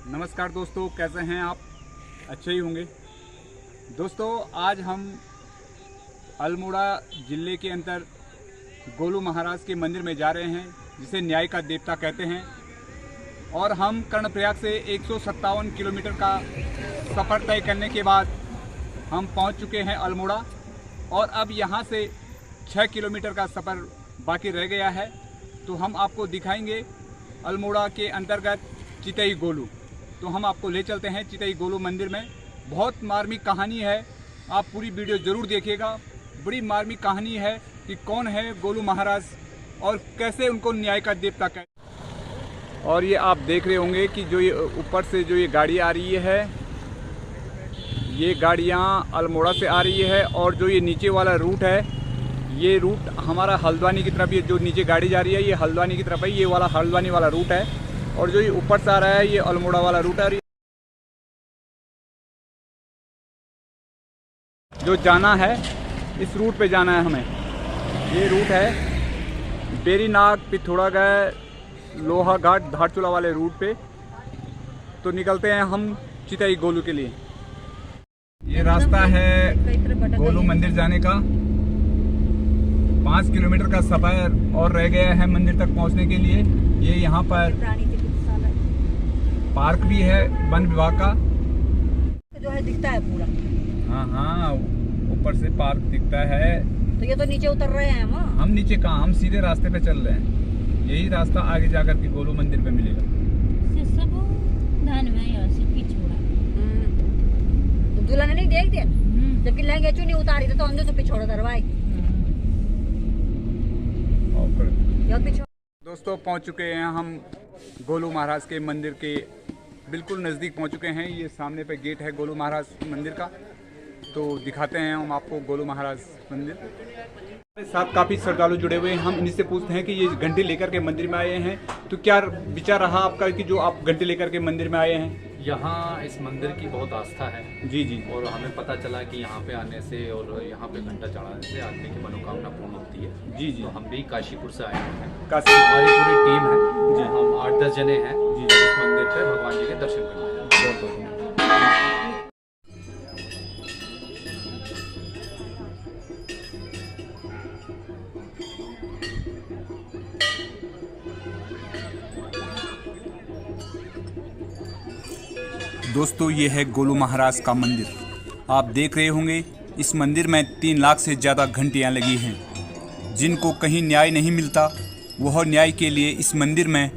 नमस्कार दोस्तों, कैसे हैं आप? अच्छे ही होंगे। दोस्तों, आज हम अल्मोड़ा ज़िले के अंदर गोलू महाराज के मंदिर में जा रहे हैं, जिसे न्याय का देवता कहते हैं। और हम कर्णप्रयाग से 157 किलोमीटर का सफ़र तय करने के बाद हम पहुंच चुके हैं अल्मोड़ा। और अब यहां से 6 किलोमीटर का सफ़र बाकी रह गया है। तो हम आपको दिखाएंगे अल्मोड़ा के अंतर्गत चितई गोलू। तो हम आपको ले चलते हैं चितई गोलू मंदिर में। बहुत मार्मिक कहानी है, आप पूरी वीडियो ज़रूर देखिएगा। बड़ी मार्मिक कहानी है कि कौन है गोलू महाराज और कैसे उनको न्याय का देवता कहते। और ये आप देख रहे होंगे कि जो ये ऊपर से जो ये गाड़ी आ रही है, ये गाड़ियाँ अल्मोड़ा से आ रही है। और जो ये नीचे वाला रूट है, ये रूट हमारा हल्द्वानी की तरफ, ये जो नीचे गाड़ी जा रही है ये हल्द्वानी की तरफ है। ये वाला हल्द्वानी वाला रूट है। और जो ये ऊपर से आ रहा है ये अल्मोड़ा वाला रूट है। जो जाना है, इस रूट पे जाना है हमें। ये रूट है बेरीनाग पिथौरागढ़ लोहा घाट धारचूला वाले रूट पे। तो निकलते हैं हम चितई गोलू के लिए। ये रास्ता है गोलू मंदिर जाने का। 5 किलोमीटर का सफ़र और रह गया है मंदिर तक पहुंचने के लिए। ये यहाँ पर पार्क भी है वन विभाग का, जो है दिखता है पूरा। हाँ, ऊपर से पार्क दिखता है। तो ये तो नीचे उतर रहे हैं हम नीचे कहाँ, हम सीधे रास्ते पे चल रहे हैं। यही रास्ता आगे जाकर के गोलू मंदिर पे मिलेगा। दूल्हा ने नहीं देख दिया, जबकि लहंगे चुनी उतारी तो अंदर से पिछोड़ा दरवाई। दोस्तों, पहुंच चुके हैं हम गोलू महाराज के मंदिर के बिल्कुल नज़दीक पहुंच चुके हैं। ये सामने पे गेट है गोलू महाराज मंदिर का। तो दिखाते हैं हम आपको गोलू महाराज मंदिर। हमारे साथ काफ़ी श्रद्धालु जुड़े हुए हैं। हम इन्हीं से पूछते हैं कि ये घंटी लेकर के मंदिर में आए हैं, तो क्या विचार रहा आपका कि जो आप घंटी लेकर के मंदिर में आए हैं? यहाँ इस मंदिर की बहुत आस्था है। जी। और हमें पता चला कि यहाँ पे आने से और यहाँ पे घंटा चढ़ाने से आदमी की मनोकामना पूर्ण होती है। जी। तो हम भी काशीपुर से आए हैं। काशी हमारी पूरी टीम है जी। हम 8-10 जने हैं जी। इस मंदिर पे भगवान जी के दर्शन करने हैं। दोस्तों, ये है गोलू महाराज का मंदिर। आप देख रहे होंगे इस मंदिर में 3 लाख से ज़्यादा घंटियाँ लगी हैं। जिनको कहीं न्याय नहीं मिलता, वह न्याय के लिए इस मंदिर में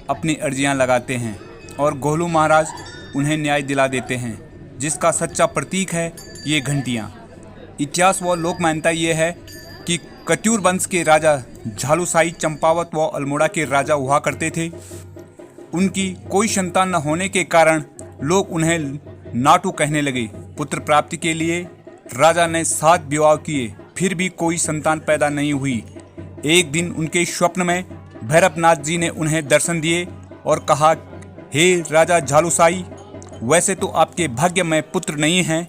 अपनी अर्जियाँ लगाते हैं और गोलू महाराज उन्हें न्याय दिला देते हैं, जिसका सच्चा प्रतीक है ये घंटियाँ। इतिहास व लोक मान्यता ये है कि कत्यूर वंश के राजा झालूसाई चंपावत व अल्मोड़ा के राजा हुआ करते थे। उनकी कोई संतान न होने के कारण लोग उन्हें नाटू कहने लगे। पुत्र प्राप्ति के लिए राजा ने 7 विवाह किए, फिर भी कोई संतान पैदा नहीं हुई। एक दिन उनके स्वप्न में भैरवनाथ जी ने उन्हें दर्शन दिए और कहा, हे राजा झालूसाई, वैसे तो आपके भाग्य में पुत्र नहीं हैं।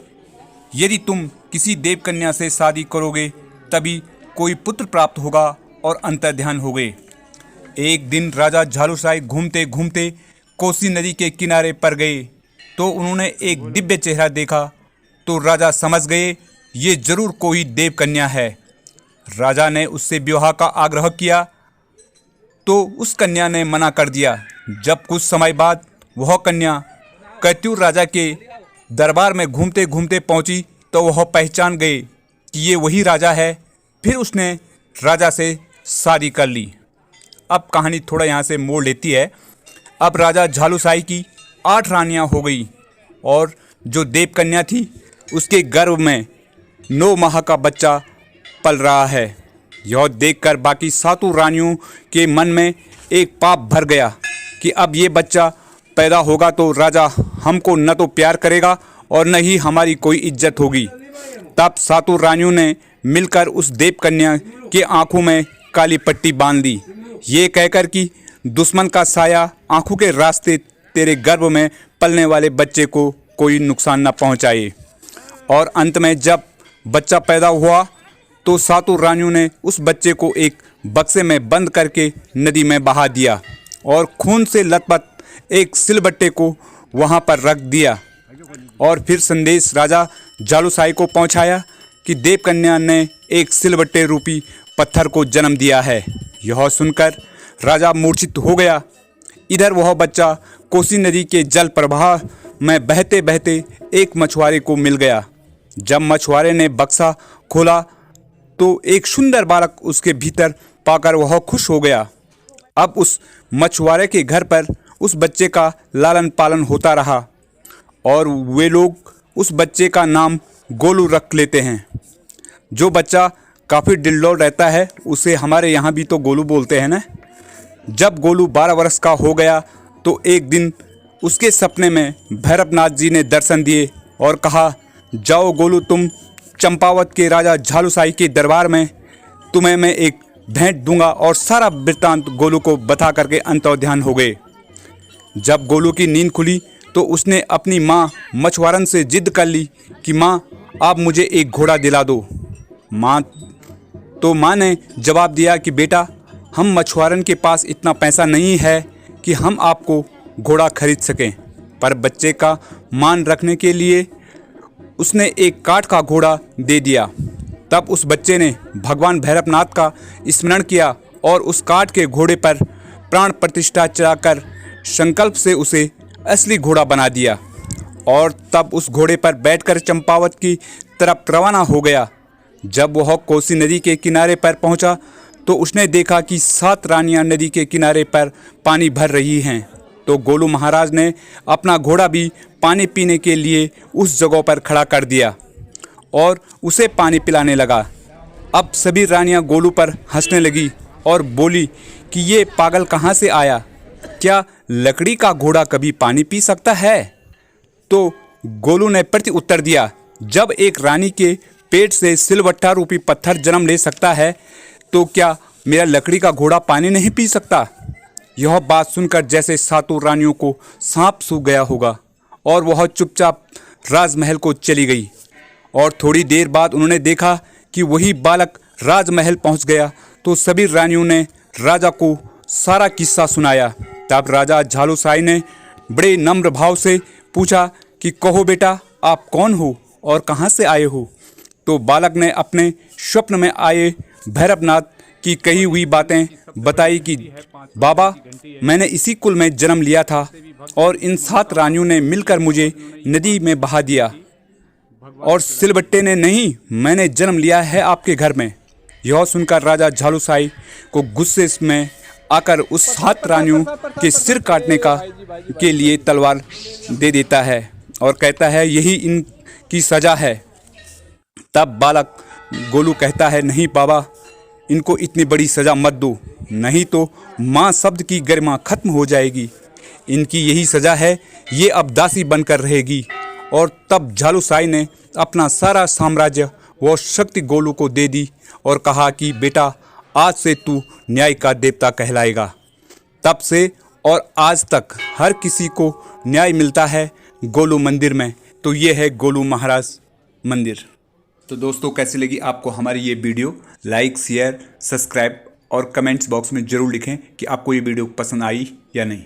यदि तुम किसी देव कन्या से शादी करोगे तभी कोई पुत्र प्राप्त होगा और अंतर्ध्यान होगे। एक दिन राजा झालूसाई घूमते घूमते कोसी नदी के किनारे पर गए तो उन्होंने एक दिव्य चेहरा देखा। तो राजा समझ गए ये जरूर कोई देव कन्या है। राजा ने उससे विवाह का आग्रह किया तो उस कन्या ने मना कर दिया। जब कुछ समय बाद वह कन्या कत्यूर राजा के दरबार में घूमते घूमते पहुंची तो वह पहचान गए कि ये वही राजा है। फिर उसने राजा से शादी कर ली। अब कहानी थोड़ा यहाँ से मोड़ लेती है। अब राजा झालूसाई की 8 रानियां हो गई और जो देव कन्या थी उसके गर्भ में 9 माह का बच्चा पल रहा है। यह देखकर बाकी 7 रानियों के मन में एक पाप भर गया कि अब ये बच्चा पैदा होगा तो राजा हमको न तो प्यार करेगा और न ही हमारी कोई इज्जत होगी। तब 7 रानियों ने मिलकर उस देव कन्या के आंखों में काली पट्टी बांध दी, ये कहकर कि दुश्मन का साया आंखों के रास्ते तेरे गर्भ में पलने वाले बच्चे को कोई नुकसान न पहुंचाए। और अंत में जब बच्चा पैदा हुआ तो 7 रानियों ने उस बच्चे को एक बक्से में बंद करके नदी में बहा दिया और खून से लथपथ एक सिलबट्टे को वहाँ पर रख दिया और फिर संदेश राजा जालूसाई को पहुँचाया कि देवकन्या ने एक सिलवट्टे रूपी पत्थर को जन्म दिया है। यह सुनकर राजा मूर्छित हो गया। इधर वह बच्चा कोसी नदी के जल प्रवाह में बहते बहते एक मछुआरे को मिल गया। जब मछुआरे ने बक्सा खोला तो एक सुंदर बालक उसके भीतर पाकर वह खुश हो गया। अब उस मछुआरे के घर पर उस बच्चे का लालन पालन होता रहा और वे लोग उस बच्चे का नाम गोलू रख लेते हैं। जो बच्चा काफ़ी डिल्डोल रहता है उसे हमारे यहाँ भी तो गोलू बोलते हैं ना। जब गोलू 12 वर्ष का हो गया तो एक दिन उसके सपने में भैरवनाथ जी ने दर्शन दिए और कहा, जाओ गोलू, तुम चंपावत के राजा झालूसाई के दरबार में तुम्हें मैं एक भेंट दूंगा। और सारा वृत्तांत गोलू को बता करके अंतर्ध्यान हो गए। जब गोलू की नींद खुली तो उसने अपनी माँ मछुआरन से जिद कर ली कि माँ, आप मुझे एक घोड़ा दिला दो। माँ ने जवाब दिया कि बेटा, हम मछुआरन के पास इतना पैसा नहीं है कि हम आपको घोड़ा खरीद सकें। पर बच्चे का मान रखने के लिए उसने एक काठ का घोड़ा दे दिया। तब उस बच्चे ने भगवान भैरवनाथ का स्मरण किया और उस काठ के घोड़े पर प्राण प्रतिष्ठा चढ़ाकर संकल्प से उसे असली घोड़ा बना दिया और तब उस घोड़े पर बैठकर चंपावत की तरफ रवाना हो गया। जब वह कोसी नदी के किनारे पर पहुंचा तो उसने देखा कि 7 रानियां नदी के किनारे पर पानी भर रही हैं। तो गोलू महाराज ने अपना घोड़ा भी पानी पीने के लिए उस जगह पर खड़ा कर दिया और उसे पानी पिलाने लगा। अब सभी रानियां गोलू पर हंसने लगी और बोली कि ये पागल कहाँ से आया, क्या लकड़ी का घोड़ा कभी पानी पी सकता है? तो गोलू ने प्रति उत्तर दिया, जब एक रानी के पेट से सिलवट्टा रूपी पत्थर जन्म ले सकता है तो क्या मेरा लकड़ी का घोड़ा पानी नहीं पी सकता? यह बात सुनकर जैसे 7 रानियों को सांप सूंघ गया होगा और वह चुपचाप राजमहल को चली गई। और थोड़ी देर बाद उन्होंने देखा कि वही बालक राजमहल पहुंच गया। तो सभी रानियों ने राजा को सारा किस्सा सुनाया। तब राजा झालूसाई ने बड़े नम्र भाव से पूछा कि कहो बेटा, आप कौन हो और कहाँ से आए हो? तो बालक ने अपने स्वप्न में आए भैरवनाथ की कही हुई बातें बताई कि बाबा, मैंने इसी कुल में जन्म लिया था और इन 7 रानियों ने मिलकर मुझे नदी में बहा दिया और सिलबट्टे ने नहीं, मैंने जन्म लिया है आपके घर में। यह सुनकर राजा झालूसाई को गुस्से में आकर उस 7 रानियों के सिर काटने के लिए तलवार दे देता है और कहता है, यही इनकी सजा है। तब बालक गोलू कहता है, नहीं बाबा, इनको इतनी बड़ी सज़ा मत दो, नहीं तो माँ शब्द की गरिमा खत्म हो जाएगी। इनकी यही सज़ा है, ये अब दासी बनकर रहेगी। और तब झालूसाई ने अपना सारा साम्राज्य व शक्ति गोलू को दे दी और कहा कि बेटा, आज से तू न्याय का देवता कहलाएगा। तब से और आज तक हर किसी को न्याय मिलता है गोलू मंदिर में। तो ये है गोलू महाराज मंदिर। तो दोस्तों, कैसी लगी आपको हमारी ये वीडियो? लाइक, शेयर, सब्सक्राइब और कमेंट्स बॉक्स में ज़रूर लिखें कि आपको ये वीडियो पसंद आई या नहीं।